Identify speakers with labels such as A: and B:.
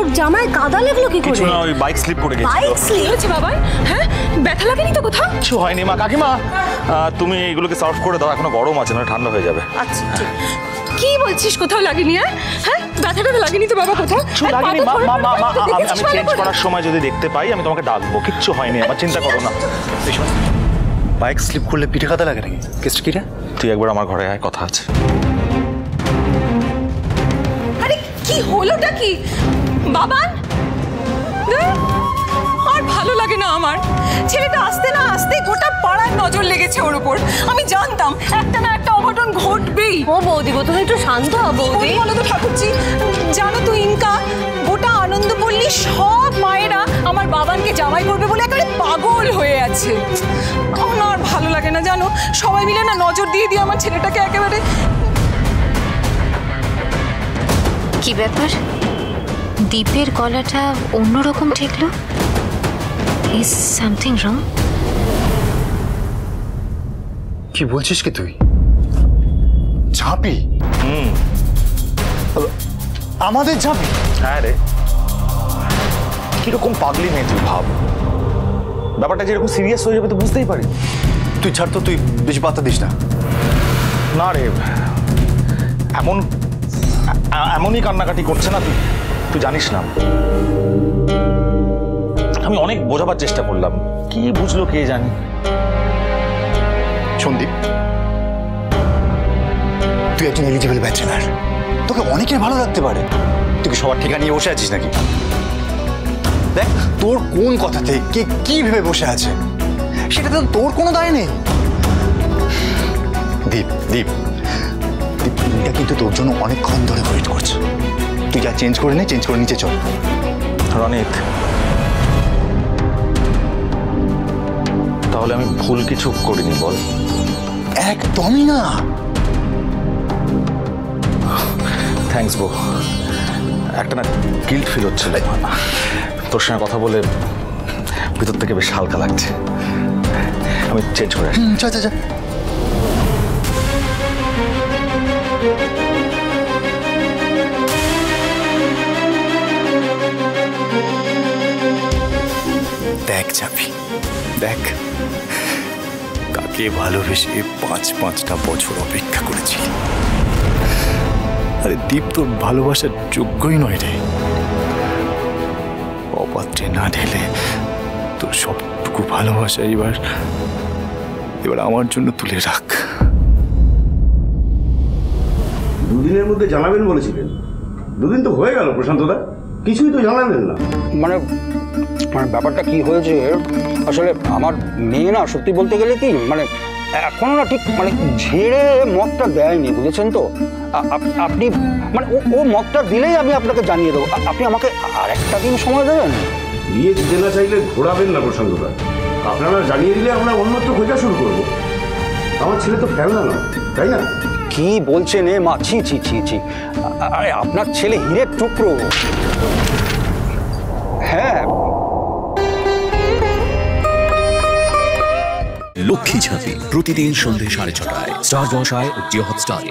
A: তোর জামায় কাদা লাগলো কি করে?
B: কিছু না, ওই বাইক স্লিপ করে গেছিল।
A: বাইক স্লিপ
C: হয়েছে বাবা? হ্যাঁ, ব্যথা লাগেনি তো কোথাও?
B: কিছু হয়নি মা। কাকিমা তুমি এগুলোকে সার্ভ করে দাও, এখনো গরম আছে, না ঠান্ডা হয়ে যাবে।
A: আচ্ছা ঠিক।
C: কি বলছিস কোথাও লাগেনি? হ্যাঁ, ব্যথাটা লাগেনি তো বাবা কোথাও?
B: কিছু লাগেনি মা। আমি চেঞ্জ করার সময় যদি দেখতে পাই আমি তোমাকে ডাকবো। কিচ্ছু হয়নি আমার, চিন্তা করো না।
D: বাইক স্লিপ করলে পিঠে কাদা লাগে নাকি? কেসটা কি রে?
B: তুই একবার আমার ঘরে আয়, কথা আছে।
C: আরে কি হলোটা কি বাবান? আর ভালো লাগে না আমার। ছেলেটা আসতে না আসতে গোটা পাড়ার নজর লেগেছে ওর উপর। আমি জানতাম একটা না একটা অঘটন ঘটবেই।
A: ও বৌদি গো, তুমি একটু শান্ত হও বৌদি।
C: বলো তো ঠাকুরজি, জানো তো ইনকা, গোটা আনন্দপল্লী সব মায়েরা আমার বাবানকে জামাই করবে বলে একেবারে পাগল হয়ে আছে। আমার না আর ভালো লাগে না জানো, সবাই মিলে না নজর দিয়ে দিয়ে আমার ছেলেটাকে একেবারে।
E: কি ব্যাপার, দীপের গলাটা অন্যরকম ঠেকলো? Is something wrong?
D: কি বলছিস কি তুই? ঝাঁপি? আমাদের ঝাঁপি?
B: হ্যাঁ রে, কিরকম পাগলি মেয়ে তুই ভাব। ব্যাপারটা যেরকম সিরিয়াস হয়ে যাবে তো বুঝতেই পারি।
D: তুই ছাড় তো, তুই বেশি পাত্তা দিস না।
B: না রে, এমনই কান্নাকাটি করছে না, তুই জানিস না। আমি অনেক বোঝাবার চেষ্টা করলাম, কি বুঝলো কে জানি।
D: সন্দীপ, তুই একজন এলিজিবল ব্যাচেলার, তোকে অনেকের ভালো লাগতে পারে। তুই কি সবার ঠিকা নিয়ে বসে আছিস নাকি? দেখ তোর কোন কথাতে কে কি ভেবে বসে আছে সেটাতে তো তোর কোনো দায় নেই। দীপ দীপ দীপ, এটা কিন্তু তোর জন্য অনেকক্ষণ ধরে ওয়েট করছে। তুই যা চেঞ্জ করে নে, চেঞ্জ করে নিচে চল।
B: রনিত, তাহলে আমি ভুল কিছু করিনি বল?
D: একদমই না।
B: থ্যাঙ্কস বো। একটা না গিল্ট ফিল হচ্ছিল, তোর সঙ্গে কথা বলে ভিতর থেকে বেশ হালকা লাগছে। আমি চেঞ্জ করে আসি।
D: যা যা যা। দেখ চাপি, দেখ কাকে ভালোবেসে 5-5টা বছর অপেক্ষা করেছিলি। আরে দীপ তোর ভালোবাসার যোগ্যই নয় রে। অপাত্রে না ঢেলে তোর সবটুকু ভালোবাসা এবার আমার জন্য তুলে রাখ।
F: দুদিনের মধ্যে জানাবেন বলেছিলেন, দুদিন তো হয়ে গেল প্রশান্তদা, কিছুই তো জানালেন না।
G: মানে ব্যাপারটা কি হয়েছে আসলে, আমার মেয়ে না সত্যি বলতে গেলে কি মানে এখনো না ঠিক মানে ঝেড়ে মতটা দেয়নি, বুঝেছেন তো? আপনি মানে ও মতটা দিলেই আমি আপনাকে জানিয়ে দেবো। আপনি আমাকে আর একটা দিন সময় দেবেন।
F: বিয়ে দিতে না চাইলে ঘোরাবেন না প্রশান্তদা, আপনারা জানিয়ে দিলে আমরা অন্যত্র খোঁজা শুরু করবো। আমার ছেলে তো ফেলনা নয়, তাই না?
G: কি বলছেন এ মা? ছি ছি ছি ছি, আরে আপনার ছেলে হীরের টুকরো। হ্যাঁ,
H: লক্ষ্মী ঝাঁপি প্রতিদিন সন্ধ্যে 6:30টায় স্টার জলসায় ও জিও হটস্টারে।